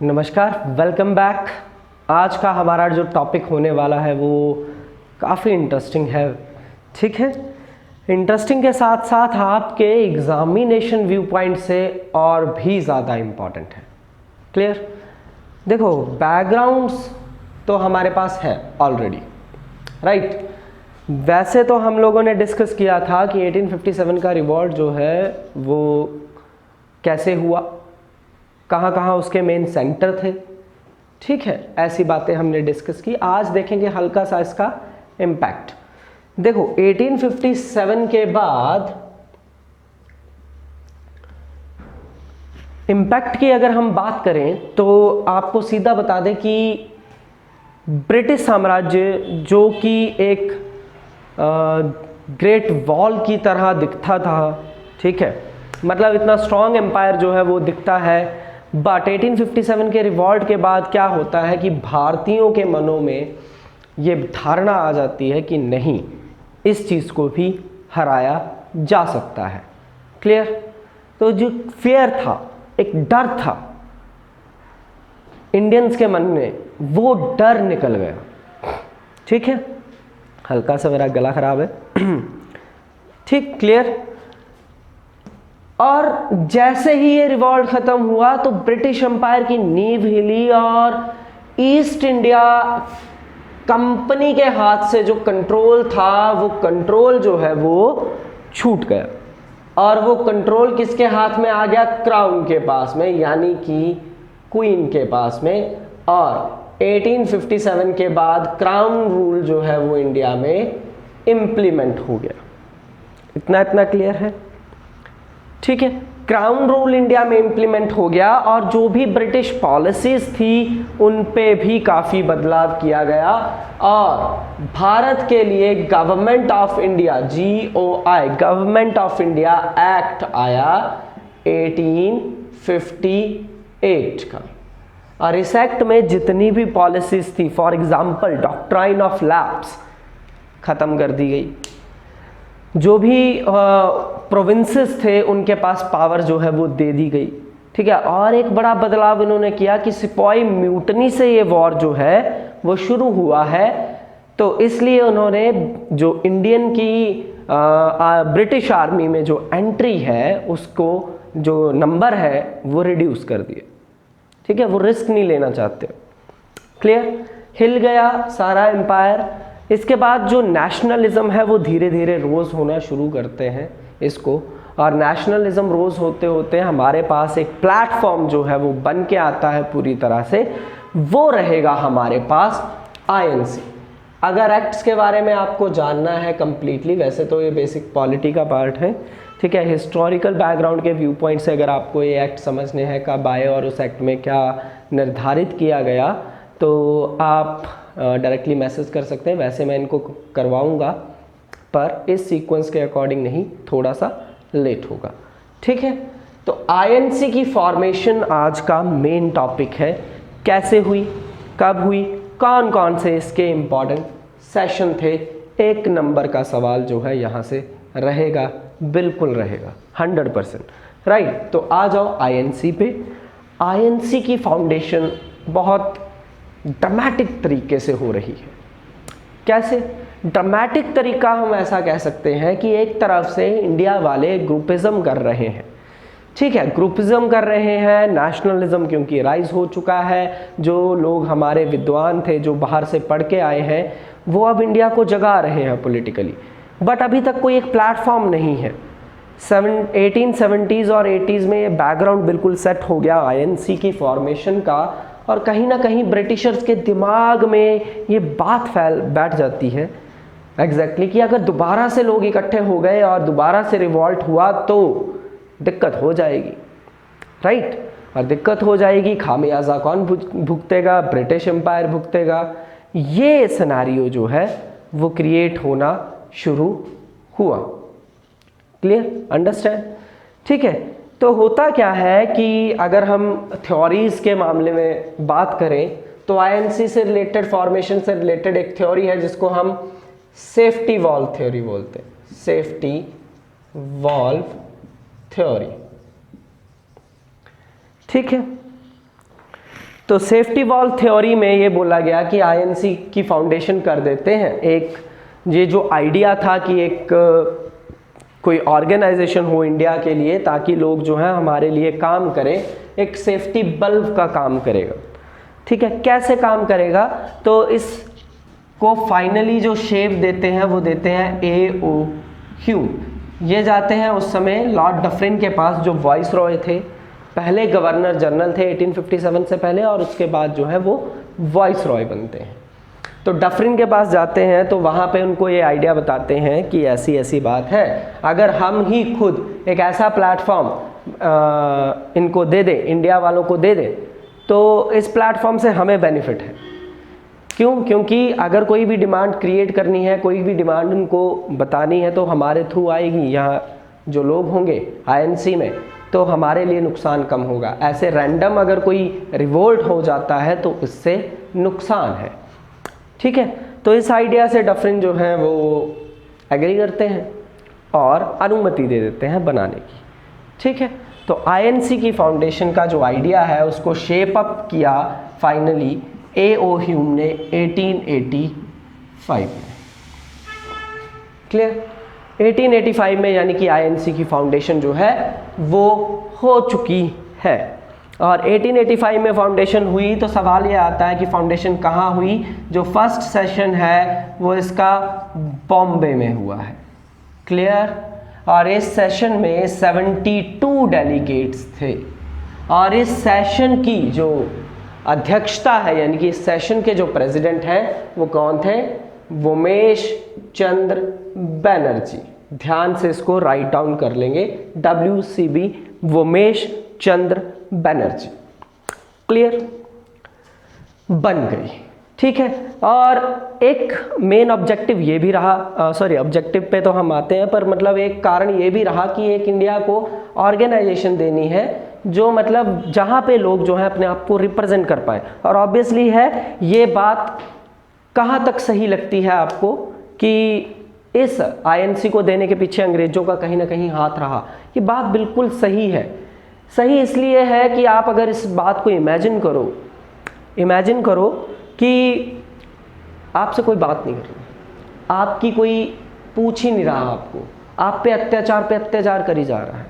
नमस्कार, welcome back. आज का हमारा जो टॉपिक होने वाला है वो काफ़ी इंटरेस्टिंग है। ठीक है, इंटरेस्टिंग के साथ साथ आपके एग्जामिनेशन व्यू पॉइंट से और भी ज़्यादा इम्पॉर्टेंट है। क्लियर? देखो, बैकग्राउंड्स तो हमारे पास है ऑलरेडी, राइट। वैसे तो हम लोगों ने डिस्कस किया था कि 1857 का रिवॉल्ट जो है वो कैसे हुआ, कहाँ कहाँ उसके मेन सेंटर थे। ठीक है, ऐसी बातें हमने डिस्कस की। आज देखेंगे हल्का सा इसका इम्पैक्ट। देखो, 1857 के बाद इम्पैक्ट की अगर हम बात करें तो आपको सीधा बता दें कि ब्रिटिश साम्राज्य जो कि एक ग्रेट वॉल की तरह दिखता था, ठीक है, मतलब इतना स्ट्रॉन्ग एम्पायर जो है वो दिखता है। बट 1857 के रिवॉल्ट के बाद क्या होता है कि भारतीयों के मनों में ये धारणा आ जाती है कि नहीं, इस चीज़ को भी हराया जा सकता है। क्लियर? तो जो फियर था, एक डर था इंडियंस के मन में, वो डर निकल गया। ठीक है, हल्का सा मेरा गला खराब है। ठीक, क्लियर? और जैसे ही ये रिवॉल्ट खत्म हुआ तो ब्रिटिश एम्पायर की नींव हिली और ईस्ट इंडिया कंपनी के हाथ से जो कंट्रोल था वो कंट्रोल जो है वो छूट गया। और वो कंट्रोल किसके हाथ में आ गया? क्राउन के पास में, यानी कि क्वीन के पास में। और 1857 के बाद क्राउन रूल जो है वो इंडिया में इम्प्लीमेंट हो गया। इतना क्लियर है? ठीक है, क्राउन रूल इंडिया में इंप्लीमेंट हो गया और जो भी ब्रिटिश पॉलिसीज थी उन पे भी काफ़ी बदलाव किया गया। और भारत के लिए government of India GOI government of India act आया 1858 का। और इस एक्ट में जितनी भी पॉलिसीज थी, for example doctrine of lapse खत्म कर दी गई। जो भी प्रोविंसेस थे उनके पास पावर जो है वो दे दी गई। ठीक है, और एक बड़ा बदलाव इन्होंने किया कि सिपाही म्यूटनी से ये वॉर जो है वो शुरू हुआ है, तो इसलिए उन्होंने जो इंडियन की ब्रिटिश आर्मी में जो एंट्री है उसको, जो नंबर है वो रिड्यूस कर दिए। ठीक है, वो रिस्क नहीं लेना चाहते। क्लियर? हिल गया सारा एम्पायर। इसके बाद जो नेशनलिज्म है वो धीरे धीरे रोज होना शुरू करते हैं इसको, और नेशनलिज्म रोज होते होते हमारे पास एक प्लेटफॉर्म जो है वो बन के आता है पूरी तरह से। वो रहेगा हमारे पास INC। अगर एक्ट्स के बारे में आपको जानना है कंप्लीटली, वैसे तो ये बेसिक पॉलिटी का पार्ट है, ठीक है, हिस्टोरिकल बैकग्राउंड के व्यू पॉइंट से अगर आपको ये एक्ट समझने हैं कब आए और उस एक्ट में क्या निर्धारित किया गया, तो आप डायरेक्टली मैसेज कर सकते हैं। वैसे मैं इनको करवाऊंगा पर इस सीक्वेंस के अकॉर्डिंग नहीं, थोड़ा सा लेट होगा। ठीक है, तो INC की फॉर्मेशन आज का मेन टॉपिक है। कैसे हुई, कब हुई, कौन कौन से इसके इम्पॉर्टेंट सेशन थे, एक नंबर का सवाल जो है यहाँ से रहेगा, बिल्कुल रहेगा 100%। राइट, तो आ जाओ INC पे। INC की फाउंडेशन बहुत ड्रामेटिक तरीके से हो रही है। कैसे ड्रामेटिक तरीका? हम ऐसा कह सकते हैं कि एक तरफ से इंडिया वाले ग्रुपिज्म कर रहे हैं। ठीक है, ग्रुपिज्म कर रहे हैं, नेशनलिज्म क्योंकि राइज हो चुका है। जो लोग हमारे विद्वान थे जो बाहर से पढ़ के आए हैं वो अब इंडिया को जगा रहे हैं पॉलिटिकली, बट अभी तक कोई एक प्लेटफॉर्म नहीं है। 1870s और 80s में ये बैकग्राउंड बिल्कुल सेट हो गया INC की फॉर्मेशन का, और कहीं ना कहीं ब्रिटिशर्स के दिमाग में ये बात बैठ जाती है एग्जैक्टली कि अगर दोबारा से लोग इकट्ठे हो गए और दोबारा से रिवॉल्ट हुआ तो दिक्कत हो जाएगी। राइट, और दिक्कत हो जाएगी, खामियाजा कौन भुगतेगा? British empire भुगतेगा। ये सिनेरियो जो है वो क्रिएट होना शुरू हुआ। क्लियर? अंडरस्टैंड? ठीक है, तो होता क्या है कि अगर हम थ्योरीज के मामले में बात करें तो INC से रिलेटेड, फॉर्मेशन से रिलेटेड एक थ्योरी है जिसको हम सेफ्टी वॉल्व थ्योरी बोलते हैं। Safety valve theory. ठीक है, तो सेफ्टी वॉल थ्योरी में ये बोला गया कि आईएनसी की फाउंडेशन कर देते हैं। एक ये जो आइडिया था कि एक कोई ऑर्गेनाइजेशन हो इंडिया के लिए ताकि लोग जो है हमारे लिए काम करें, एक सेफ्टी बल्ब का काम करेगा। ठीक है, कैसे काम करेगा? तो इसको फाइनली जो शेप देते हैं वो देते हैं AO ह्यूम। ये जाते हैं उस समय लॉर्ड डफरिन के पास, जो वॉइस रॉय थे, पहले गवर्नर जनरल थे 1857 से पहले, और उसके बाद जो है वो वॉइस रॉय बनते हैं। तो डफरिन के पास जाते हैं तो वहाँ पे उनको ये आइडिया बताते हैं कि ऐसी ऐसी बात है, अगर हम ही खुद एक ऐसा प्लेटफॉर्म इनको दे दें, इंडिया वालों को दे दें, तो इस प्लेटफॉर्म से हमें बेनिफिट है। क्यों? क्योंकि अगर कोई भी डिमांड क्रिएट करनी है, कोई भी डिमांड उनको बतानी है तो हमारे थ्रू आएगी, यहाँ जो लोग होंगे आईएनसी में, तो हमारे लिए नुकसान कम होगा। ऐसे रैंडम अगर कोई रिवोल्ट हो जाता है तो इससे नुकसान है। ठीक है, तो इस आइडिया से डफरिन जो है वो एग्री करते हैं और अनुमति दे देते हैं बनाने की। ठीक है, तो आईएनसी की फाउंडेशन का जो आइडिया है उसको शेप अप किया फाइनली AO ह्यूम ने 1885 में। क्लियर? 1885 में यानी कि आईएनसी की फाउंडेशन जो है वो हो चुकी है। और 1885 में फाउंडेशन हुई तो सवाल ये आता है कि फाउंडेशन कहाँ हुई? जो फर्स्ट सेशन है वो इसका बॉम्बे में हुआ है। क्लियर? और इस सेशन में 72 डेलीगेट्स थे, और इस सेशन की जो अध्यक्षता है यानी कि इस सेशन के जो प्रेसिडेंट हैं वो कौन थे? वोमेश चंद्र बनर्जी। ध्यान से इसको राइट डाउन कर लेंगे, WCB, वोमेश चंद्र बनर्जी। क्लियर? बन गई। ठीक है, और एक मेन ऑब्जेक्टिव ये भी रहा, ऑब्जेक्टिव पे तो हम आते हैं, पर मतलब एक कारण ये भी रहा कि एक इंडिया को ऑर्गेनाइजेशन देनी है जो मतलब जहाँ पे लोग जो है अपने आप को रिप्रेजेंट कर पाए। और ऑब्वियसली है ये बात कहाँ तक सही लगती है आपको कि इस आईएनसी को देने के पीछे अंग्रेजों का कहीं ना कहीं हाथ रहा? ये बात बिल्कुल सही है। सही इसलिए है कि आप अगर इस बात को इमेजिन करो कि आपसे कोई बात नहीं कर रहा, आपकी कोई पूछ ही नहीं रहा आपको, आप पे अत्याचार करी जा रहा है।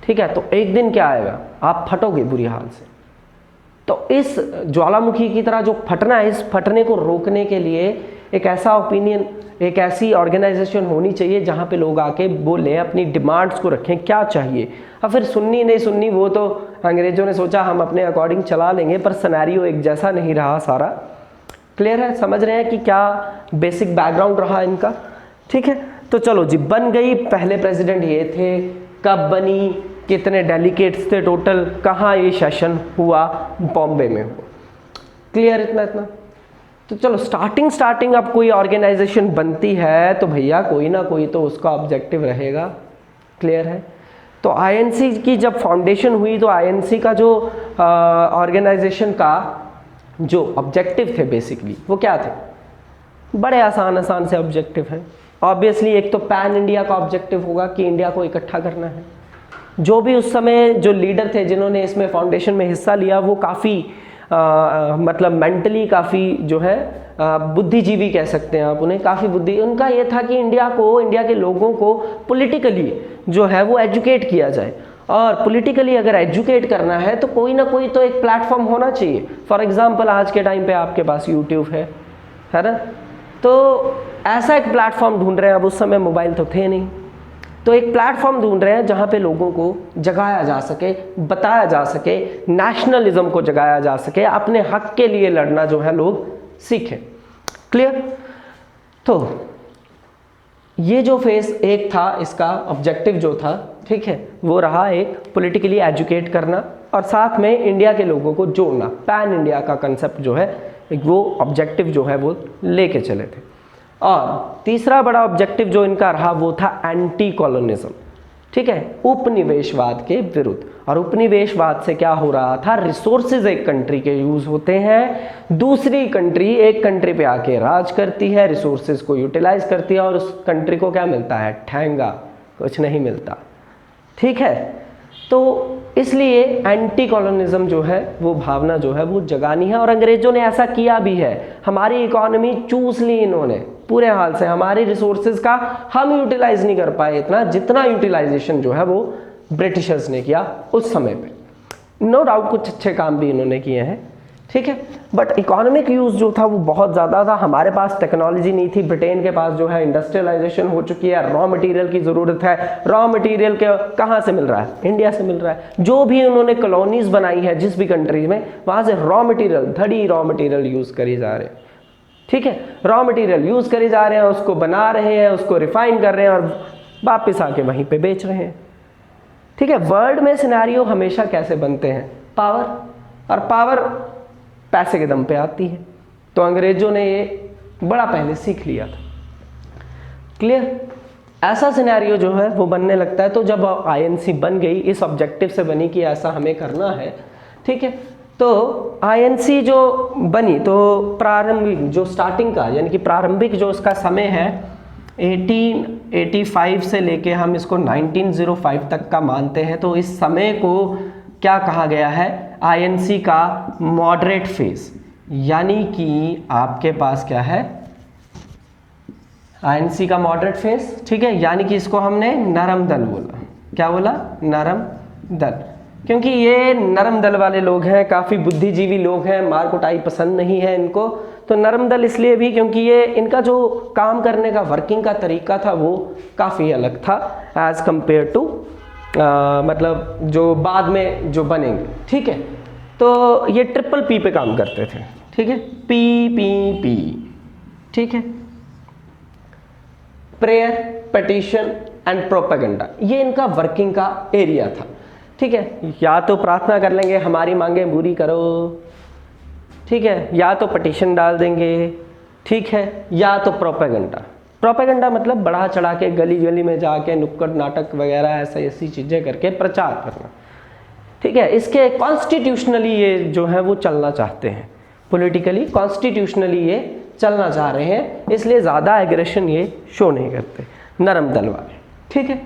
ठीक है, तो एक दिन क्या आएगा? आप फटोगे बुरी हाल से। तो इस ज्वालामुखी की तरह जो फटना है, इस फटने को रोकने के लिए एक ऐसा ओपिनियन, एक ऐसी ऑर्गेनाइजेशन होनी चाहिए जहाँ पे लोग आके बोलें, अपनी डिमांड्स को रखें, क्या चाहिए। और फिर सुन्नी नहीं सुन्नी वो तो अंग्रेजों ने सोचा हम अपने अकॉर्डिंग चला लेंगे, पर सिनेरियो एक जैसा नहीं रहा सारा। क्लियर है? समझ रहे हैं कि क्या बेसिक बैकग्राउंड रहा इनका? ठीक है, तो चलो जी, बन गई। पहले प्रेसिडेंट ये थे, कब बनी, कितने डेलीगेट्स थे टोटल, कहाँ ये सेशन हुआ? बॉम्बे में हुआ। क्लियर? इतना तो चलो स्टार्टिंग अब कोई ऑर्गेनाइजेशन बनती है तो भैया कोई ना कोई तो उसका ऑब्जेक्टिव रहेगा। क्लियर है? तो आईएनसी की जब फाउंडेशन हुई तो आईएनसी का जो ऑर्गेनाइजेशन का जो ऑब्जेक्टिव थे बेसिकली वो क्या थे? बड़े आसान से ऑब्जेक्टिव हैं। ऑब्वियसली एक तो पैन इंडिया का ऑब्जेक्टिव होगा कि इंडिया को इकट्ठा करना है। जो भी उस समय जो लीडर थे जिन्होंने इसमें फाउंडेशन में हिस्सा लिया वो काफ़ी मतलब मेंटली काफ़ी जो है बुद्धिजीवी कह सकते हैं आप उन्हें, काफ़ी बुद्धि उनका ये था कि इंडिया के लोगों को पॉलिटिकली जो है वो एजुकेट किया जाए। और पॉलिटिकली अगर एजुकेट करना है तो कोई ना कोई तो एक प्लेटफॉर्म होना चाहिए। फॉर एग्जांपल आज के टाइम पे आपके पास यूट्यूब है ना, तो ऐसा एक प्लेटफॉर्म ढूंढ रहे हैं। अब उस समय मोबाइल तो थे नहीं, तो एक प्लेटफॉर्म ढूंढ रहे हैं जहाँ पे लोगों को जगाया जा सके, बताया जा सके, नेशनलिज्म को जगाया जा सके, अपने हक के लिए लड़ना जो है लोग सीखें। क्लियर? तो ये जो फेज एक था, इसका ऑब्जेक्टिव जो था, ठीक है, वो रहा एक पॉलिटिकली एजुकेट करना और साथ में इंडिया के लोगों को जोड़ना। पैन इंडिया का कंसेप्ट जो है वो ऑब्जेक्टिव जो है वो लेके चले थे। और तीसरा बड़ा ऑब्जेक्टिव जो इनका रहा वो था एंटी कॉलोनिज्म। ठीक है, उपनिवेशवाद के विरुद्ध। और उपनिवेशवाद से क्या हो रहा था? रिसोर्सेज एक कंट्री के यूज होते हैं, दूसरी कंट्री एक कंट्री पे आके राज करती है, रिसोर्सेज को यूटिलाइज करती है और उस कंट्री को क्या मिलता है? ठेंगा, कुछ नहीं मिलता। ठीक है, तो इसलिए एंटी कॉलोनिज्म जो है वो भावना जो है वो जगानी है, और अंग्रेजों ने ऐसा किया भी है। हमारी इकोनॉमी चूस ली इन्होंने पूरे हाल से, हमारी रिसोर्सेज का हम यूटिलाइज नहीं कर पाए इतना जितना यूटिलाइजेशन जो है वो ब्रिटिशर्स ने किया उस समय पे। नो डाउट कुछ अच्छे काम भी इन्होंने किए हैं, ठीक है, बट इकोनॉमिक यूज़ जो था वो बहुत ज़्यादा था। हमारे पास टेक्नोलॉजी नहीं थी, ब्रिटेन के पास जो है इंडस्ट्रियलाइजेशन हो चुकी है, रॉ मटेरियल की ज़रूरत है। रॉ मटेरियल के कहाँ से मिल रहा है? इंडिया से मिल रहा है। जो भी उन्होंने कॉलोनीज बनाई है जिस भी कंट्री में, वहाँ से रॉ मटेरियल, धड़ी रॉ मटेरियल यूज़ करी जा रहे हैं, ठीक है, रॉ मटेरियल यूज़ करे जा रहे हैं, उसको बना रहे हैं, उसको रिफाइन कर रहे हैं और वापस आके वहीं पे बेच रहे हैं, ठीक है। वर्ल्ड में सिनेरियो हमेशा कैसे बनते हैं? पावर, और पावर पैसे के दम पे आती है। तो अंग्रेजों ने ये बड़ा पहले सीख लिया था। क्लियर? ऐसा सिनेरियो जो है वो बनने लगता है। तो जब आईएनसी बन गई, इस ऑब्जेक्टिव से बनी कि ऐसा हमें करना है, ठीक है, तो आईएनसी जो बनी तो प्रारंभिक जो स्टार्टिंग का यानी कि प्रारंभिक जो उसका समय है 1885 से लेके हम इसको 1905 तक का मानते हैं। तो इस समय को क्या कहा गया है? आईएनसी का मॉडरेट फेज, यानी कि आपके पास क्या है? आईएनसी का मॉडरेट फेज, ठीक है, यानी कि इसको हमने नरम दल बोला। क्या बोला? नरम दल, क्योंकि ये नरम दल वाले लोग हैं, काफ़ी बुद्धिजीवी लोग हैं, मार कुटाई पसंद नहीं है इनको। तो नरम दल इसलिए भी क्योंकि ये इनका जो काम करने का वर्किंग का तरीका था वो काफ़ी अलग था एज कंपेयर टू मतलब जो बाद में जो बनेंगे, ठीक है। तो ये ट्रिपल पी पे काम करते थे, ठीक है, पी पी पी, ठीक है, प्रेयर, पिटीशन एंड प्रोपेगेंडा, ये इनका वर्किंग का एरिया था, ठीक है। या तो प्रार्थना कर लेंगे हमारी मांगे पूरी करो, ठीक है, या तो पिटीशन डाल देंगे, ठीक है, या तो प्रोपेगेंडा। प्रोपेगेंडा मतलब बढ़ा चढ़ा के गली गली में जाके नुक्कड़ नाटक वगैरह ऐसी चीज़ें करके प्रचार करना, ठीक है। इसके कॉन्स्टिट्यूशनली ये जो है वो चलना चाहते हैं, पॉलिटिकली कॉन्स्टिट्यूशनली ये चलना चाह रहे हैं, इसलिए ज़्यादा एग्रेशन ये शो नहीं करते नरम दल वाले, ठीक है।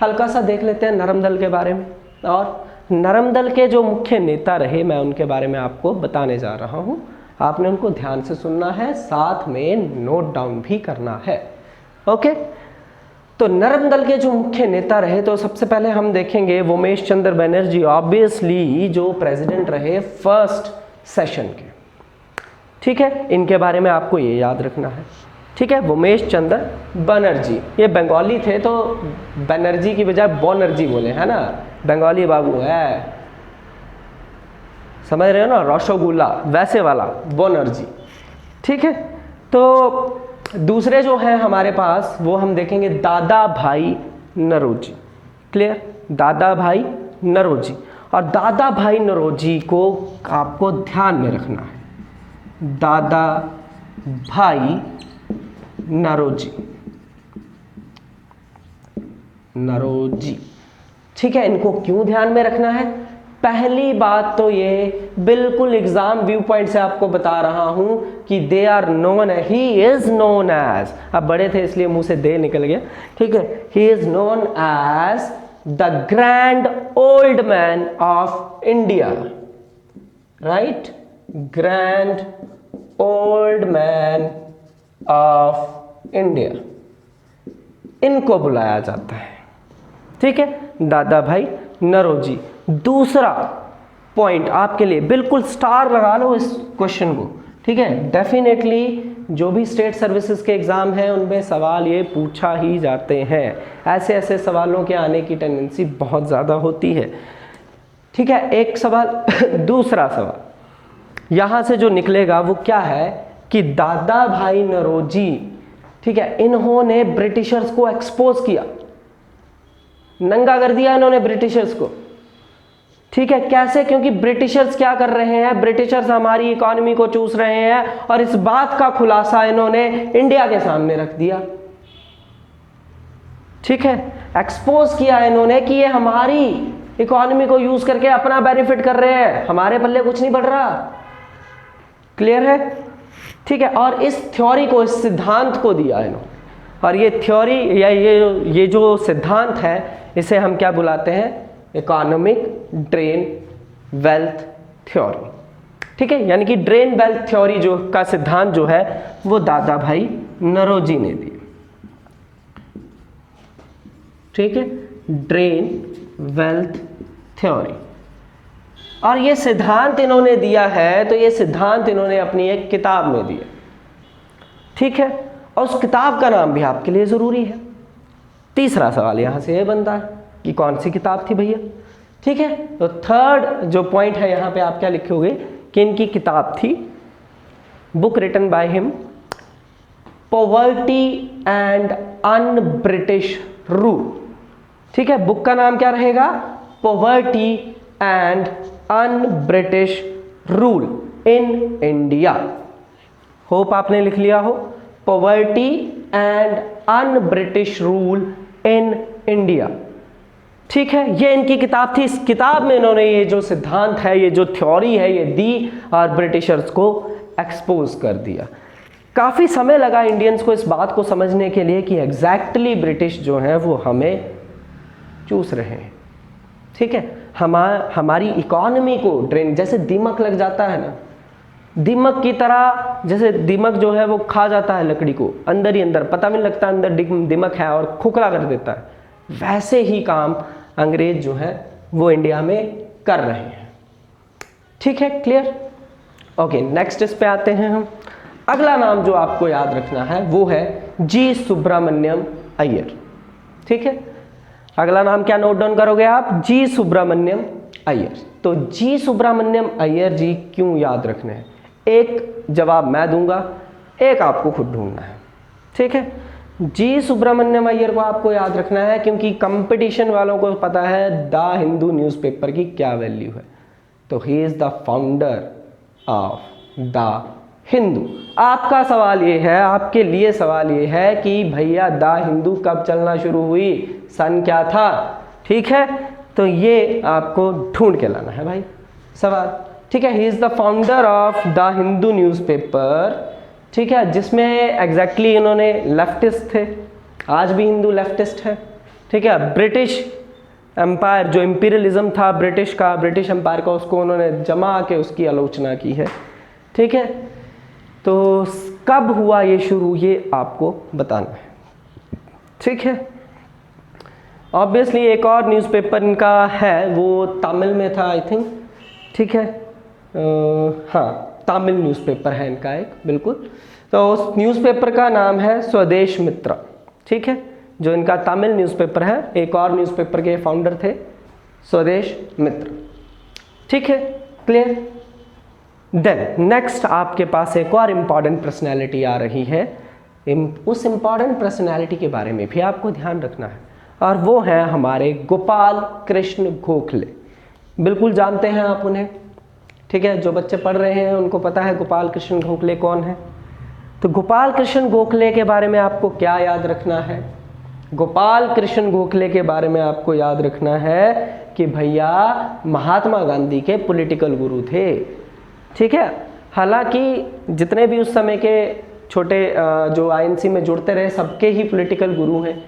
हल्का सा देख लेते हैं नरम दल के बारे में। और नरम दल के जो मुख्य नेता रहे मैं उनके बारे में आपको बताने जा रहा हूँ, आपने उनको ध्यान से सुनना है, साथ में नोट डाउन भी करना है, ओके। तो नरम दल के जो मुख्य नेता रहे तो सबसे पहले हम देखेंगे उमेश चंद्र बनर्जी, ऑब्वियसली जो प्रेसिडेंट रहे फर्स्ट सेशन के, ठीक है, इनके बारे में आपको ये याद रखना है, ठीक है। उमेश चंद्र बनर्जी, ये बंगाली थे तो बनर्जी की बजाय बनर्जी बोले, है ना, बंगाली बाबू है, समझ रहे हो ना, रसगुल्ला वैसे वाला बनर्जी, ठीक है। तो दूसरे जो हैं हमारे पास वो हम देखेंगे दादा भाई नौरोजी, क्लियर, दादा भाई नौरोजी। और दादा भाई नौरोजी को आपको ध्यान में रखना है, दादा भाई नौरोजी, नौरोजी, ठीक है। इनको क्यों ध्यान में रखना है? पहली बात तो ये बिल्कुल एग्जाम व्यू पॉइंट से आपको बता रहा हूं कि they are known, he is known as, अब बड़े थे इसलिए मुंह से दे निकल गया, ठीक है, he is known as the grand old man of India, right, grand old man of India, इनको बुलाया जाता है, ठीक है, दादा भाई नौरोजी। दूसरा पॉइंट आपके लिए, बिल्कुल स्टार लगा लो इस क्वेश्चन को, ठीक है, डेफिनेटली जो भी स्टेट सर्विसेज के एग्जाम हैं उनमें सवाल ये पूछा ही जाते हैं, ऐसे ऐसे सवालों के आने की टेंडेंसी बहुत ज़्यादा होती है, ठीक है। एक सवाल दूसरा सवाल यहाँ से जो निकलेगा वो क्या है कि दादा भाई नौरोजी, ठीक है, इन्होंने ब्रिटिशर्स को एक्सपोज किया, नंगा कर दिया इन्होंने ब्रिटिशर्स को, ठीक है। कैसे? क्योंकि ब्रिटिशर्स क्या कर रहे हैं, ब्रिटिशर्स हमारी इकोनॉमी को चूस रहे हैं और इस बात का खुलासा इन्होंने इंडिया के सामने रख दिया, ठीक है, एक्सपोज किया इन्होंने कि ये हमारी इकोनॉमी को यूज करके अपना बेनिफिट कर रहे हैं, हमारे पल्ले कुछ नहीं पड़ रहा, क्लियर है, ठीक है। और इस थ्योरी को, इस सिद्धांत को दिया इन्होंने, और ये थ्योरी या ये जो सिद्धांत है इसे हम क्या बुलाते हैं? Economic drain wealth theory. ठीक है, यानी कि ड्रेन वेल्थ थ्योरी जो का सिद्धांत जो है वो दादा भाई नौरोजी ने दिया। ठीक है, ड्रेन वेल्थ थ्योरी। और ये सिद्धांत इन्होंने दिया है, तो ये सिद्धांत इन्होंने अपनी एक किताब में दिया। ठीक है, और उस किताब का नाम भी आपके लिए जरूरी है। तीसरा सवाल यहां से ये बनता है कि कौन सी किताब थी भैया। ठीक है, तो थर्ड जो पॉइंट है यहां पे आप क्या लिखोगे कि इनकी किताब थी book written by him, poverty and un British rule. ठीक है, बुक का नाम क्या रहेगा, poverty and un British rule in India. Hope आपने लिख लिया हो, poverty and un British rule in India. ठीक है, ये इनकी किताब थी। इस किताब में इन्होंने ये जो सिद्धांत है, ये जो थ्योरी है, ये दी और ब्रिटिशर्स को एक्सपोज कर दिया। काफ़ी समय लगा इंडियंस को इस बात को समझने के लिए कि एग्जैक्टली ब्रिटिश जो हैं वो हमें चूस रहे हैं। ठीक है, हमारी इकोनॉमी को ड्रेन, जैसे दीमक लग जाता है ना, दीमक की तरह, जैसे दीमक जो है वो खा जाता है लकड़ी को अंदर ही अंदर, पता भी नहीं लगता अंदर दीमक है और खोखला कर देता है, वैसे ही काम अंग्रेज जो है वो इंडिया में कर रहे हैं। ठीक है, क्लियर। ओके, नेक्स्ट इस पे आते हैं हम। अगला नाम जो आपको याद रखना है वो है जी सुब्रमण्यम अय्यर। ठीक है, अगला नाम क्या नोट डाउन करोगे आप, जी सुब्रमण्यम अय्यर। तो जी सुब्रमण्यम अय्यर जी क्यों याद रखने हैं, एक जवाब मैं दूंगा, एक आपको खुद ढूंढना है। ठीक है, जी सुब्रमण्यम अय्यर को आपको याद रखना है क्योंकि कंपटीशन वालों को पता है द हिंदू न्यूज़पेपर की क्या वैल्यू है। तो he is the founder of the Hindu. आपका सवाल ये है, आपके लिए सवाल ये है कि भैया द हिंदू कब चलना शुरू हुई, सन क्या था। ठीक है, तो ये आपको ढूंढ के लाना है भाई सवाल। ठीक है, he is the founder of the Hindu newspaper. ठीक है, जिसमें एग्जैक्टली इन्होंने लेफ्टिस्ट थे, आज भी हिंदू लेफ्टिस्ट है। ठीक है, ब्रिटिश एम्पायर जो इंपीरियलिज्म था ब्रिटिश का, ब्रिटिश एम्पायर का, उसको उन्होंने जमा के उसकी आलोचना की है। ठीक है, तो कब हुआ ये शुरू, ये आपको बताना है। ठीक है, ऑब्वियसली एक और न्यूज़पेपर इनका है, वो तमिल में था आई थिंक। ठीक है, हाँ तमिल न्यूज़पेपर है इनका एक, बिल्कुल। तो उस न्यूज़पेपर का नाम है स्वदेश मित्र। ठीक है, जो इनका तमिल न्यूज़पेपर है, एक और न्यूज़पेपर के फाउंडर थे स्वदेश मित्र। ठीक है, क्लियर। देन नेक्स्ट आपके पास एक और इम्पॉर्टेंट पर्सनैलिटी आ रही है। उस इम्पॉर्टेंट पर्सनैलिटी के बारे में भी आपको ध्यान रखना है, और वो है हमारे गोपाल कृष्ण गोखले। बिल्कुल जानते हैं आप उन्हें। ठीक है, जो बच्चे पढ़ रहे हैं उनको पता है गोपाल कृष्ण गोखले कौन है। तो गोपाल कृष्ण गोखले के बारे में आपको क्या याद रखना है, गोपाल कृष्ण गोखले के बारे में आपको याद रखना है कि भैया महात्मा गांधी के पॉलिटिकल गुरु थे। ठीक है, हालांकि जितने भी उस समय के छोटे जो आईएनसी में जुड़ते रहे सबके ही पॉलिटिकल गुरु हैं,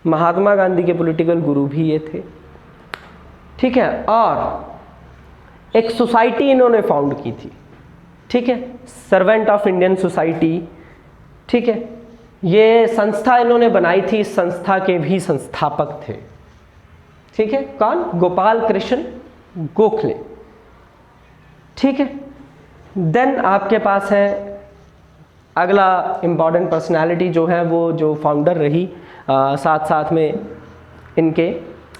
महात्मा गांधी के पॉलिटिकल गुरु भी ये थे। ठीक है, और एक सोसाइटी इन्होंने फाउंड की थी। ठीक है, सर्वेंट ऑफ इंडियन सोसाइटी। ठीक है, ये संस्था इन्होंने बनाई थी, इस संस्था के भी संस्थापक थे। ठीक है, कौन, गोपाल कृष्ण गोखले। ठीक है, देन आपके पास है अगला इंपॉर्टेंट पर्सनालिटी जो है वो जो फाउंडर रही साथ साथ में इनके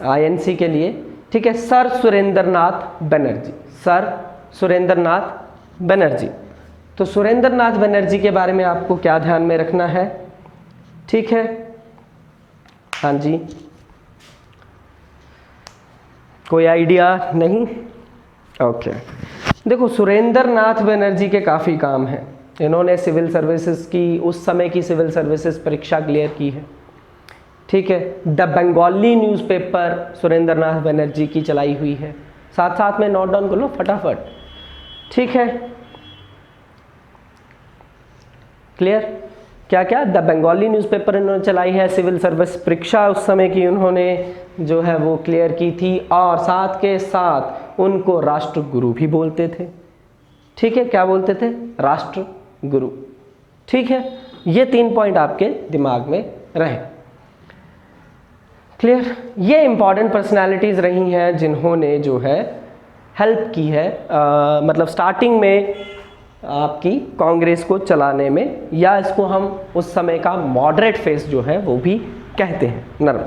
आईएनसी के लिए। ठीक है, सर सुरेंद्रनाथ बनर्जी, सर सुरेंद्रनाथ बनर्जी। तो सुरेंद्रनाथ बनर्जी के बारे में आपको क्या ध्यान में रखना है। ठीक है, हाँ जी, कोई आइडिया नहीं। ओके, देखो सुरेंद्रनाथ बनर्जी के काफ़ी काम हैं। इन्होंने सिविल सर्विसेज की, उस समय की सिविल सर्विसेज परीक्षा क्लियर की है। ठीक है, द बंगाली न्यूज़पेपर सुरेंद्रनाथ बनर्जी की चलाई हुई है। साथ साथ में नोट डाउन कर लो फटाफट। ठीक है, क्लियर। क्या क्या, द बंगाली न्यूज़पेपर इन्होंने चलाई है, सिविल सर्विस परीक्षा उस समय की उन्होंने जो है वो क्लियर की थी, और साथ के साथ उनको राष्ट्रगुरु भी बोलते थे। ठीक है, क्या बोलते थे? राष्ट्रगुरु। ठीक है, ये 3 पॉइंट आपके दिमाग में रहे। क्लियर? ये इंपॉर्टेंट पर्सनालिटीज़ रही हैं जिन्होंने जो है हेल्प की है, मतलब स्टार्टिंग में आपकी कांग्रेस को चलाने में, या इसको हम उस समय का मॉडरेट फेस जो है वो भी कहते हैं, नर्म।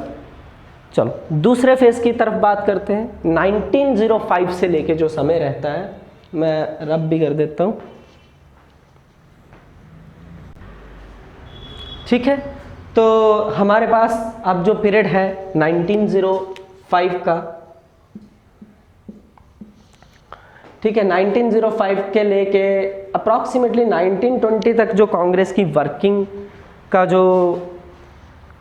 चलो दूसरे फेस की तरफ बात करते हैं। 1905 से लेके जो समय रहता है, मैं रब भी कर देता हूँ। ठीक है, तो हमारे पास अब जो पीरियड है 1905 का, ठीक है, 1905 के लेके अप्रॉक्सीमेटली 1920 तक जो कांग्रेस की वर्किंग का जो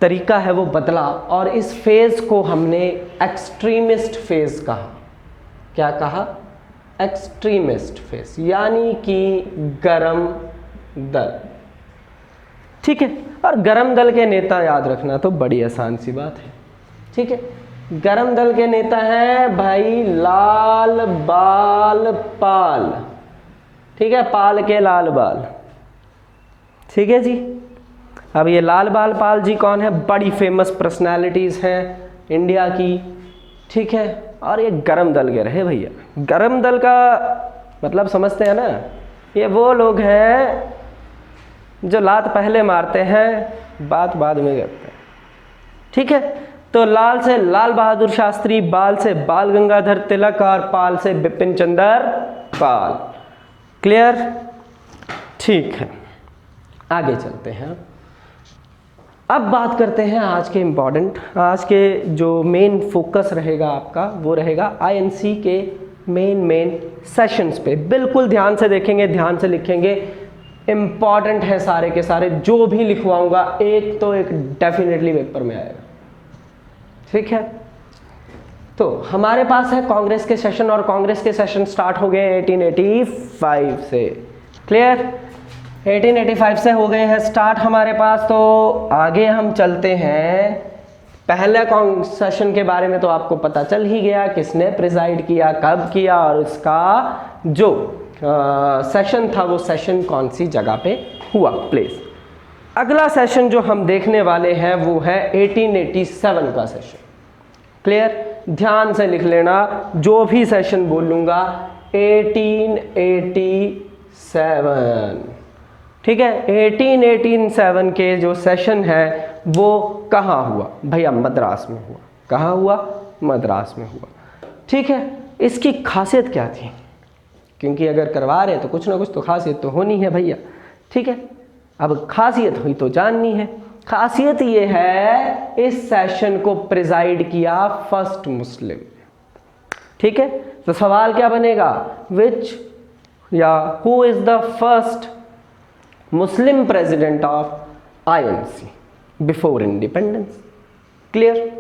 तरीका है वो बदला, और इस फेज़ को हमने एक्सट्रीमिस्ट फेज़ कहा। क्या कहा? एक्सट्रीमिस्ट फेज़, यानी कि गरम दल। ठीक है, और गरम दल के नेता याद रखना तो बड़ी आसान सी बात है। ठीक है, गरम दल के नेता हैं भाई लाल बाल पाल। ठीक है, पाल के लाल बाल। ठीक है जी। अब ये लाल बाल पाल जी कौन है? बड़ी फेमस पर्सनालिटीज़ हैं इंडिया की। ठीक है, और ये गरम दल के रहे भैया। गरम दल का मतलब समझते हैं ना, ये वो लोग हैं जो लात पहले मारते हैं, बात बाद में करते हैं। ठीक है, तो लाल से लाल बहादुर शास्त्री, बाल से बाल गंगाधर तिलक, और पाल से बिपिन चंद्र पाल। क्लियर? ठीक है, आगे चलते हैं। अब बात करते हैं आज के इम्पॉर्टेंट, आज के जो मेन फोकस रहेगा आपका वो रहेगा आईएनसी के मेन सेशंस पे। बिल्कुल ध्यान से देखेंगे, ध्यान से लिखेंगे, इम्पॉर्टेंट है सारे के सारे। जो भी लिखवाऊंगा एक तो एक डेफिनेटली पेपर में आएगा। ठीक है, तो हमारे पास है कांग्रेस के सेशन, और कांग्रेस के सेशन स्टार्ट हो गए 1885 से। क्लियर? 1885 से हो गए हैं स्टार्ट हमारे पास। तो आगे हम चलते हैं। पहले सेशन के बारे में तो आपको पता चल ही गया, किसने प्रिजाइड किया, कब किया, और इसका जो सेशन था वो सेशन कौन सी जगह पे हुआ, प्लेस। अगला सेशन जो हम देखने वाले हैं वो है 1887 का सेशन। क्लियर? ध्यान से लिख लेना, जो भी सेशन बोलूंगा 1887। ठीक है, 1887 के जो सेशन है वो कहाँ हुआ भैया? मद्रास में हुआ। कहाँ हुआ? मद्रास में हुआ। ठीक है, इसकी खासियत क्या थी? क्योंकि अगर करवा रहे तो कुछ ना कुछ तो खासियत तो होनी है भैया। ठीक है, अब खासियत हुई तो जाननी है। खासियत ये है, इस सेशन को प्रिजाइड किया फर्स्ट मुस्लिम। ठीक है, तो सवाल क्या बनेगा? विच या who is the first Muslim president of INC before independence? Clear?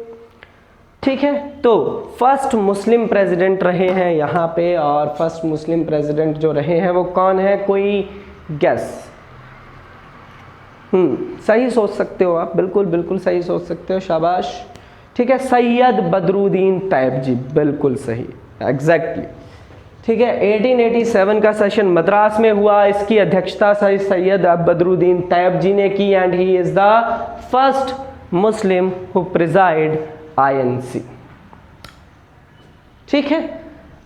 ठीक है, तो फर्स्ट मुस्लिम प्रेसिडेंट रहे हैं यहाँ पे, और फर्स्ट मुस्लिम प्रेसिडेंट जो रहे हैं वो कौन है? कोई गेस? सही सोच सकते हो आप, बिल्कुल बिल्कुल सही सोच सकते हो, शाबाश। ठीक है, सैयद बदरुद्दीन तैयब जी, बिल्कुल सही, एग्जैक्टली। ठीक है, 1887 का सेशन मद्रास में हुआ। इसकी अध्यक्षता सैयद बदरुद्दीन तैयब जी ने की, and he is the first Muslim who preside INC. ठीक है,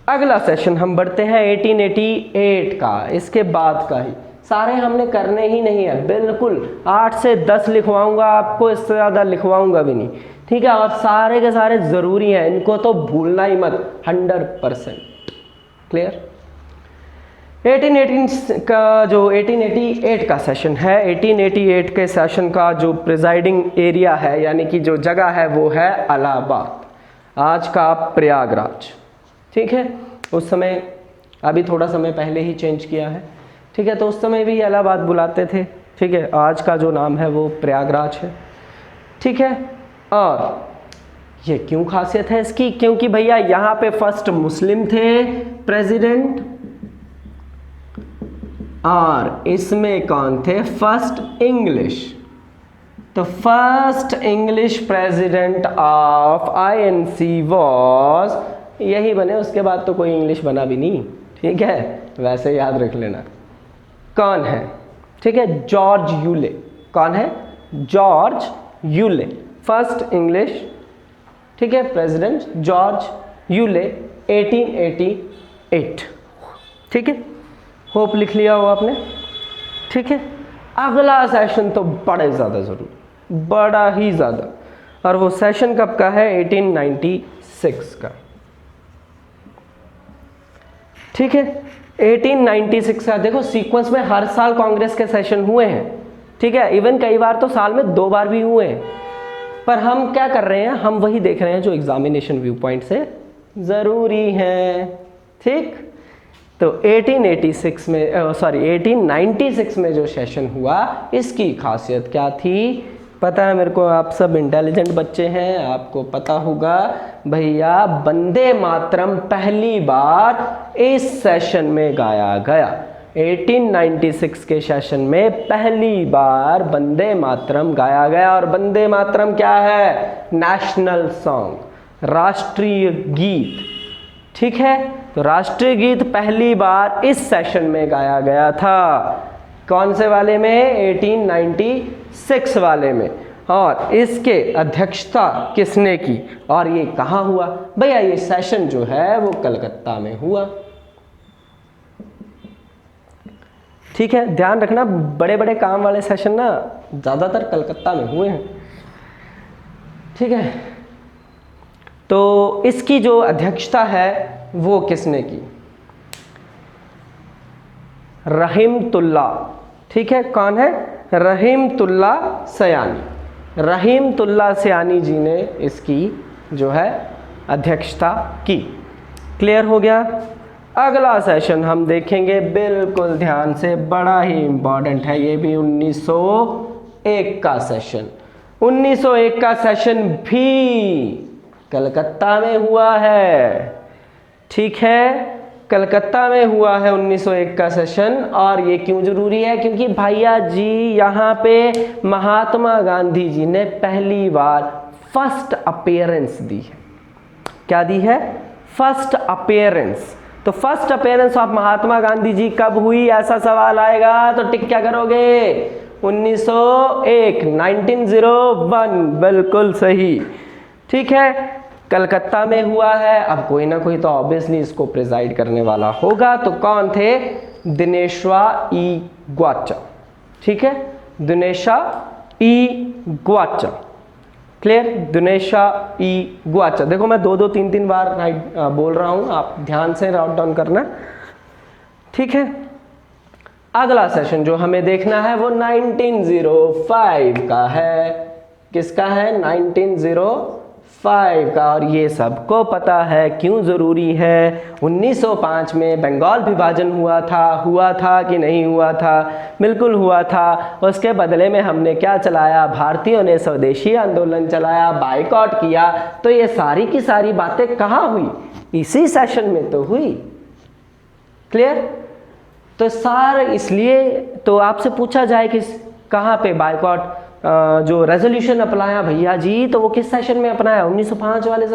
अगला सेशन हम बढ़ते हैं 1888 का, इसके बाद का ही। सारे हमने करने ही नहीं है, बिल्कुल 8 से 10 लिखवाऊंगा आपको, इससे ज़्यादा लिखवाऊंगा भी नहीं। ठीक है, और सारे के सारे ज़रूरी हैं, इनको तो भूलना ही मत, 100%। क्लियर? 1818 का जो 1888 का सेशन है, 1888 के सेशन का जो प्रिजाइडिंग एरिया है, यानी कि जो जगह है वो है इलाहाबाद, आज का प्रयागराज। ठीक है, उस समय, अभी थोड़ा समय पहले ही चेंज किया है। ठीक है, तो उस समय भी इलाहाबाद बुलाते थे। ठीक है, आज का जो नाम है वो प्रयागराज है। ठीक है, और ये क्यों खासियत है इसकी? क्योंकि भैया यहाँ पे फर्स्ट मुस्लिम थे प्रेसिडेंट, और इसमें कौन थे? First English. तो first English president of INC was, यही बने, उसके बाद तो कोई इंग्लिश बना भी नहीं, ठीक है, वैसे याद रख लेना। कौन है? ठीक है, जॉर्ज यूले। कौन है? जॉर्ज यूले, फर्स्ट इंग्लिश, ठीक है, प्रेसिडेंट जॉर्ज यूले, 1888। ठीक है, होप लिख लिया हो आपने। ठीक है, अगला सेशन तो बड़ा ही ज़्यादा ज़रूरी, बड़ा ही ज़्यादा, और वो सेशन कब का है? 1896 का। ठीक है, 1896 का। देखो सीक्वेंस में हर साल कांग्रेस के सेशन हुए हैं, ठीक है, इवन कई बार तो साल में 2 बार भी हुए हैं, पर हम क्या कर रहे हैं? हम वही देख रहे हैं जो एग्जामिनेशन व्यू पॉइंट से ज़रूरी है। ठीक, तो 1896 में 1896 में जो सेशन हुआ, इसकी खासियत क्या थी? पता है मेरे को, आप सब इंटेलिजेंट बच्चे हैं, आपको पता होगा भैया, वंदे मातरम पहली बार इस सेशन में गाया गया। 1896 के सेशन में पहली बार वंदे मातरम गाया गया। और वंदे मातरम क्या है? नेशनल सॉन्ग, राष्ट्रीय गीत। ठीक है, तो राष्ट्रीय गीत पहली बार इस सेशन में गाया गया था। कौन से वाले में? 1896 वाले में। और इसके अध्यक्षता किसने की और ये कहाँ हुआ? भैया ये सेशन जो है वो कलकत्ता में हुआ। ठीक है, ध्यान रखना, बड़े बड़े काम वाले सेशन ना ज़्यादातर कलकत्ता में हुए हैं। ठीक है, तो इसकी जो अध्यक्षता है वो किसने की? रहीमतुल्ला। ठीक है, कौन है? रहीमतुल्ला सयानी। रहीमतुल्ला सयानी जी ने इसकी जो है अध्यक्षता की। क्लियर हो गया? अगला सेशन हम देखेंगे, बिल्कुल ध्यान से, बड़ा ही इम्पॉर्टेंट है ये भी, 1901 का सेशन। 1901 का सेशन भी कलकत्ता में हुआ है। ठीक है, कलकत्ता में हुआ है 1901 का सेशन। और ये क्यों जरूरी है? क्योंकि भैया जी यहाँ पे महात्मा गांधी जी ने पहली बार फर्स्ट अपीयरेंस दी है। क्या दी है? First appearance. तो first appearance of Mahatma Gandhi ji कब हुई, ऐसा सवाल आएगा तो टिक क्या करोगे? 1901, 1901, बिल्कुल सही। ठीक है, कलकत्ता में हुआ है। अब कोई ना कोई तो ऑब्वियसली इसको प्रिजाइड करने वाला होगा, तो कौन थे? दिनेशवा ई ग्वाचा। ठीक है, दिनेशा ई ग्वाचा। क्लियर? दिनेशा ई ग्वाचा। देखो मैं 2-2, 3-3 बार बोल रहा हूं, आप ध्यान से नोट डाउन करना। ठीक है, अगला सेशन जो हमें देखना है वो 1905 का है। किसका है? 1905 का। और ये सबको पता है क्यों ज़रूरी है। 1905 में बंगाल विभाजन हुआ था कि नहीं हुआ था? बिल्कुल हुआ था। उसके बदले में हमने क्या चलाया? भारतीयों ने स्वदेशी आंदोलन चलाया, बाइकआउट किया। तो ये सारी की सारी बातें कहाँ हुई? इसी सेशन में तो हुई। क्लियर? तो सार इसलिए तो आपसे पूछा जाए कि कहाँ पे बाइकआउट जो रेजोल्यूशन अपनाया भैया जी, तो वो किस सेशन में अपनाया? 1905 वाले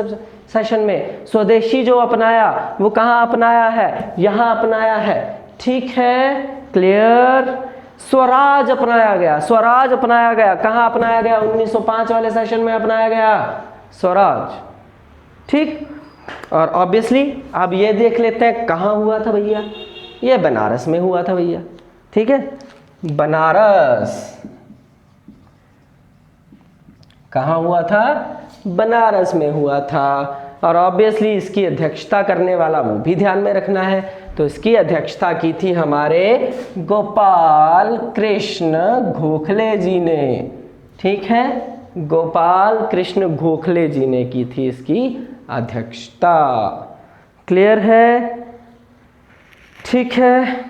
सेशन में। स्वदेशी जो अपनाया वो कहाँ अपनाया है? यहाँ अपनाया है। ठीक है, क्लियर? स्वराज अपनाया गया, स्वराज अपनाया गया। कहाँ अपनाया गया? 1905 वाले सेशन में अपनाया गया स्वराज। ठीक, और ऑब्वियसली अब ये देख लेते हैं कहाँ हुआ था भैया। ये बनारस में हुआ था भैया। ठीक है, बनारस। कहाँ हुआ था? बनारस में हुआ था। और ऑब्वियसली इसकी अध्यक्षता करने वाला वो भी ध्यान में रखना है। तो इसकी अध्यक्षता की थी हमारे गोपाल कृष्ण गोखले जी ने। ठीक है, गोपाल कृष्ण गोखले जी ने की थी इसकी अध्यक्षता। क्लियर है? ठीक है,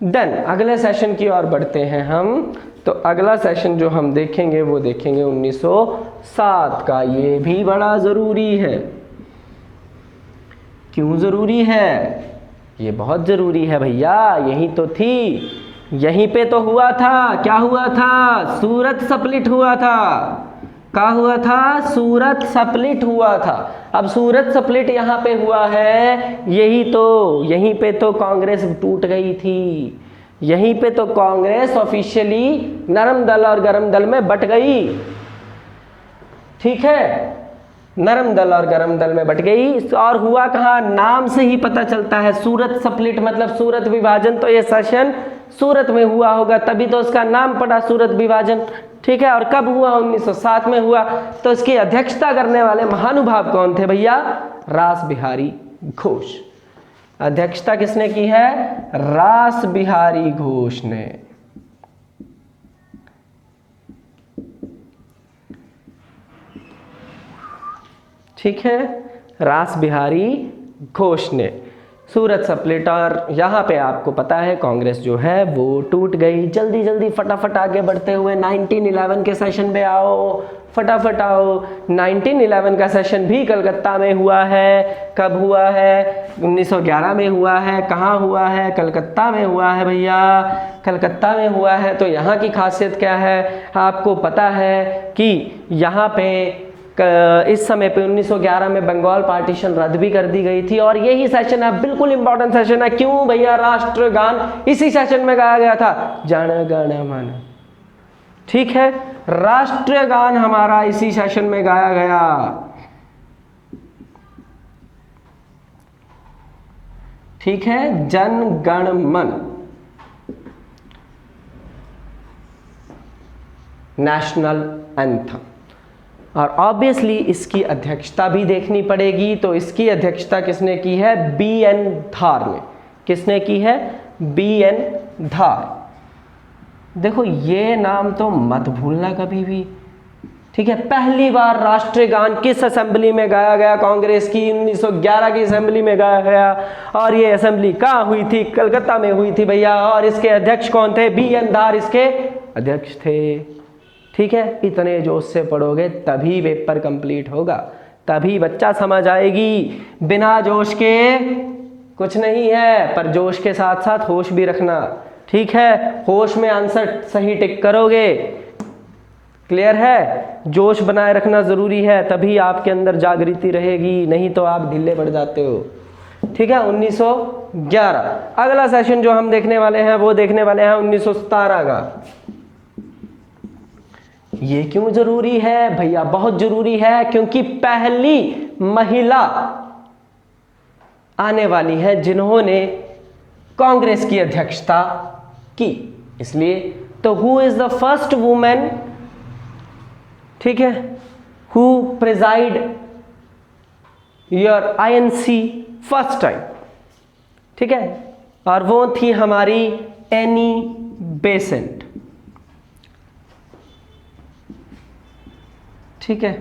डन। अगले सेशन की ओर बढ़ते हैं हम। तो अगला सेशन जो हम देखेंगे वो देखेंगे 1907 का। ये भी बड़ा ज़रूरी है। क्यों ज़रूरी है? ये बहुत जरूरी है भैया, यही तो थी, यहीं पे तो हुआ था। क्या हुआ था? सूरत स्प्लिट हुआ था। क्या हुआ था? सूरत स्प्लिट हुआ था। अब सूरत स्प्लिट यहाँ पे हुआ है, यहीं पे तो कांग्रेस टूट गई थी। यहीं पे तो कांग्रेस ऑफिशियली नरम दल और गरम दल में बट गई। ठीक है, नरम दल और गरम दल में बट गई। और हुआ कहाँ? नाम से ही पता चलता है, सूरत स्प्लिट मतलब सूरत विभाजन। तो ये सेशन सूरत में हुआ होगा, तभी तो उसका नाम पड़ा सूरत विभाजन। ठीक है, और कब हुआ? 1907 में हुआ। तो इसकी अध्यक्षता करने वाले महानुभाव कौन थे भैया? रास बिहारी घोष। अध्यक्षता किसने की है? रास बिहारी घोष ने। ठीक है, रास बिहारी घोष ने सूरत स्प्लिट। और यहाँ पे आपको पता है कांग्रेस जो है वो टूट गई। जल्दी जल्दी फटाफट आगे बढ़ते हुए 1911 के सेशन पे आओ, फटाफट आओ। 1911 का सेशन भी कलकत्ता में हुआ है। कब हुआ है? 1911 में हुआ है। कहाँ हुआ है? कलकत्ता में हुआ है भैया, कलकत्ता में हुआ है। तो यहाँ की खासियत क्या है? आपको पता है कि यहाँ पे इस समय पे 1911 में बंगाल पार्टीशन रद्द भी कर दी गई थी। और यही सेशन है, बिल्कुल इंपॉर्टेंट सेशन है। क्यों भैया? राष्ट्रगान इसी सेशन में गाया गया था, जन गण मन। ठीक है, राष्ट्रगान हमारा इसी सेशन में गाया गया। ठीक है, जन गण मन, नेशनल एंथम। और ऑब्वियसली इसकी अध्यक्षता भी देखनी पड़ेगी। तो इसकी अध्यक्षता किसने की है? BN धार ने। किसने की है? BN धार। देखो ये नाम तो मत भूलना कभी भी। ठीक है, पहली बार राष्ट्रगान किस असेंबली में गाया गया? कांग्रेस की 1911 की असेंबली में गाया गया। और ये असेंबली कहाँ हुई थी? कलकत्ता में हुई थी भैया। और इसके अध्यक्ष कौन थे? BN धार इसके अध्यक्ष थे। ठीक है, इतने जोश से पढ़ोगे तभी पेपर कंप्लीट होगा, तभी बच्चा समझ आएगी। बिना जोश के कुछ नहीं है, पर जोश के साथ साथ होश भी रखना। ठीक है, होश में आंसर सही टिक करोगे। क्लियर है? जोश बनाए रखना जरूरी है, तभी आपके अंदर जागृति रहेगी, नहीं तो आप ढीले पड़ जाते हो। ठीक है, 1911। अगला सेशन जो हम देखने वाले हैं वो देखने वाले हैं 1917 का। ये क्यों जरूरी है भैया? बहुत जरूरी है, क्योंकि पहली महिला आने वाली है जिन्होंने कांग्रेस की अध्यक्षता की, इसलिए। तो who is the first women, ठीक है, who preside your INC first time. ठीक है, और वो थी हमारी एनी बेसेंट। ठीक है,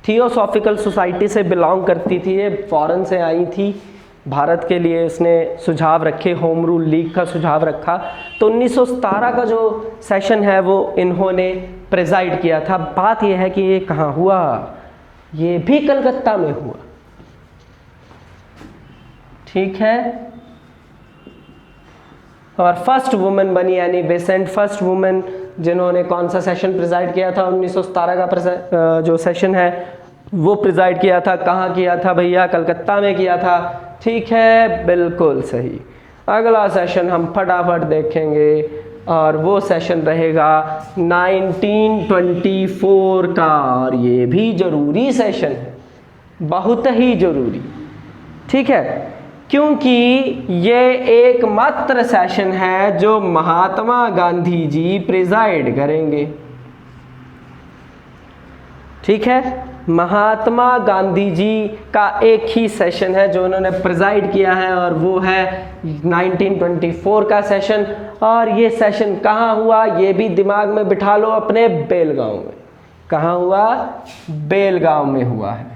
थियोसॉफिकल सोसाइटी से बिलोंग करती थी, ये फॉरेन से आई थी भारत के लिए। इसने सुझाव रखे, होम रूल लीग का सुझाव रखा। तो 1917 का जो सेशन है वो इन्होंने प्रिजाइड किया था। बात यह है कि ये कहाँ हुआ? ये भी कलकत्ता में हुआ। ठीक है, और फर्स्ट वुमेन बनी एनी बेसेंट। फर्स्ट वुमेन जिन्होंने कौन सा सेशन प्रिजाइड किया था? 1917 का जो सेशन है वो प्रिजाइड किया था। कहाँ किया था भैया? कलकत्ता में किया था। ठीक है, बिल्कुल सही। अगला सेशन हम फटाफट देखेंगे और वो सेशन रहेगा 1924 का। और ये भी जरूरी सेशन है, बहुत ही जरूरी। ठीक है, क्योंकि ये एकमात्र सेशन है जो महात्मा गांधी जी प्रिजाइड करेंगे। ठीक है, महात्मा गांधी जी का एक ही सेशन है जो उन्होंने प्रिजाइड किया है, और वो है 1924 का सेशन। और ये सेशन कहाँ हुआ? ये भी दिमाग में बिठा लो अपने, बेलगांव में। कहाँ हुआ? बेलगांव में हुआ है।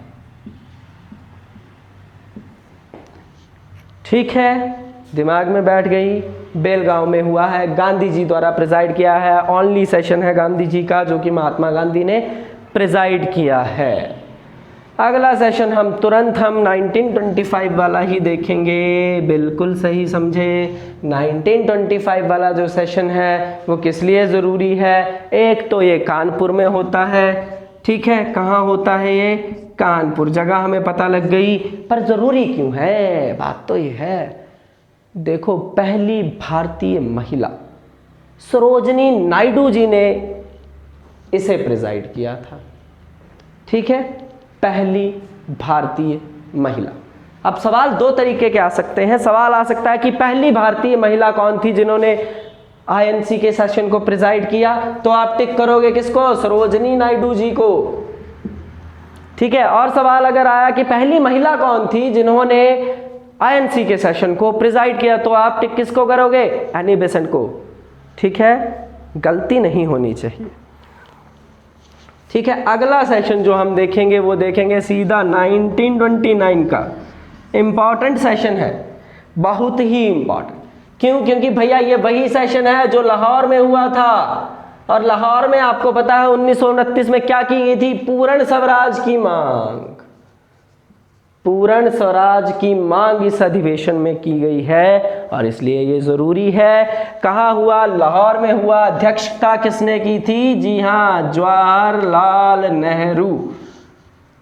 ठीक है, दिमाग में बैठ गई, बेलगांव में हुआ है, गांधी जी द्वारा प्रिजाइड किया है। ओनली सेशन है गांधी जी का जो कि महात्मा गांधी ने प्रिजाइड किया है। अगला सेशन हम तुरंत 1925 वाला ही देखेंगे। बिल्कुल सही समझे। 1925 वाला जो सेशन है वो किस लिए ज़रूरी है? एक तो ये कानपुर में होता है, ठीक है। कहाँ होता है ये? कानपुर। जगह हमें पता लग गई, पर ज़रूरी क्यों है? बात तो ये है, देखो पहली भारतीय महिला सरोजनी नायडू जी ने इसे प्रिजाइड किया था, ठीक है। पहली भारतीय महिला। अब सवाल दो तरीके के आ सकते हैं। सवाल आ सकता है कि पहली भारतीय महिला कौन थी जिन्होंने आईएनसी के सेशन को प्रिजाइड किया, तो आप टिक करोगे किसको? सरोजनी नायडू जी को, ठीक है। और सवाल अगर आया कि पहली महिला कौन थी जिन्होंने आईएनसी के सेशन को प्रिजाइड किया, तो आप टिक किसको करोगे? एनी बेसेंट को, ठीक है। गलती नहीं होनी चाहिए, ठीक है। अगला सेशन जो हम देखेंगे वो देखेंगे सीधा 1929 का। इंपॉर्टेंट सेशन है, बहुत ही इंपॉर्टेंट। क्यों? क्योंकि भैया ये वही सेशन है जो लाहौर में हुआ था, और लाहौर में आपको पता है 1929 में क्या की गई थी? पूर्ण स्वराज की मांग। पूर्ण स्वराज की मांग इस अधिवेशन में की गई है, और इसलिए ये जरूरी है। कहाँ हुआ? लाहौर में हुआ। अध्यक्षता किसने की थी? जी हाँ, जवाहरलाल नेहरू।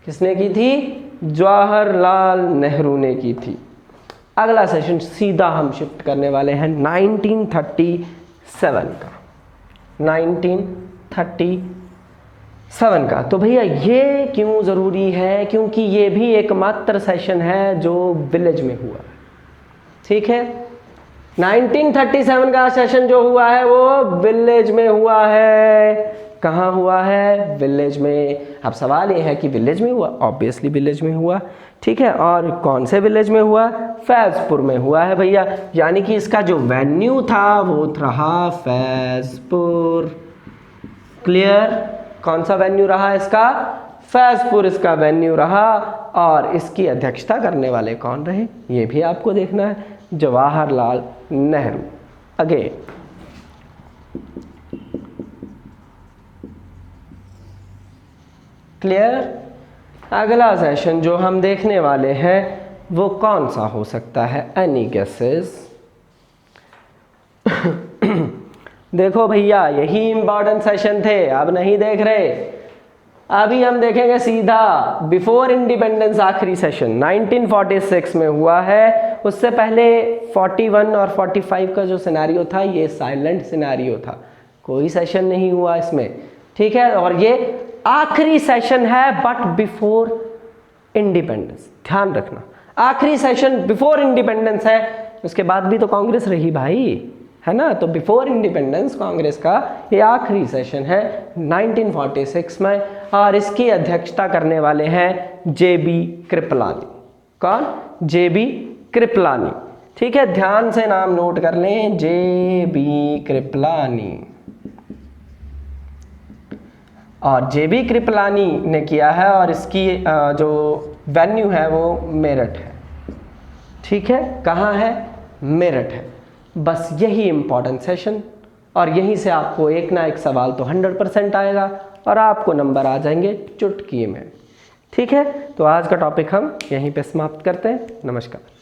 किसने की थी? जवाहरलाल नेहरू ने की थी। अगला सेशन सीधा हम शिफ्ट करने वाले हैं 1937 का। 1937 का। तो भैया ये क्यों ज़रूरी है? क्योंकि ये भी एकमात्र सेशन है जो विलेज में हुआ, ठीक है। 1937 का सेशन जो हुआ है वो विलेज में हुआ है। कहाँ हुआ है? विलेज में। अब सवाल ये है कि विलेज में हुआ, ऑब्वियसली विलेज में हुआ, ठीक है। और कौन से विलेज में हुआ? फैजपुर में हुआ है भैया। यानी कि इसका जो वेन्यू था वो रहा फैजपुर। क्लियर? कौन सा वेन्यू रहा इसका? फैजपुर इसका वेन्यू रहा। और इसकी अध्यक्षता करने वाले कौन रहे ये भी आपको देखना है, जवाहरलाल नेहरू। Again clear? अगला सेशन जो हम देखने वाले हैं वो कौन सा हो सकता है? Any guesses? देखो भैया यही इंपॉर्टेंट सेशन थे, अब नहीं देख रहे। अभी हम देखेंगे सीधा बिफोर इंडिपेंडेंस। आखिरी सेशन 1946 में हुआ है। उससे पहले 41 और 45 का जो सिनेरियो था ये साइलेंट सिनेरियो था, कोई सेशन नहीं हुआ इसमें, ठीक है। और ये आखिरी सेशन है बट बिफोर इंडिपेंडेंस। ध्यान रखना, आखिरी सेशन बिफोर इंडिपेंडेंस है। उसके बाद भी तो कांग्रेस रही भाई, है ना। तो बिफोर इंडिपेंडेंस कांग्रेस का ये आखिरी सेशन है 1946 में। और इसकी अध्यक्षता करने वाले हैं जेबी कृपलानी। कौन? जेबी कृपलानी, ठीक है। ध्यान से नाम नोट कर लें, जेबी कृपलानी। और जेबी कृपलानी ने किया है, और इसकी जो वेन्यू है वो मेरठ है, ठीक है। कहाँ है? मेरठ है। बस यही इंपॉर्टेंट सेशन, और यहीं से आपको एक ना एक सवाल तो 100% आएगा, और आपको नंबर आ जाएंगे चुटकी में, ठीक है। तो आज का टॉपिक हम यहीं पे समाप्त करते हैं। नमस्कार।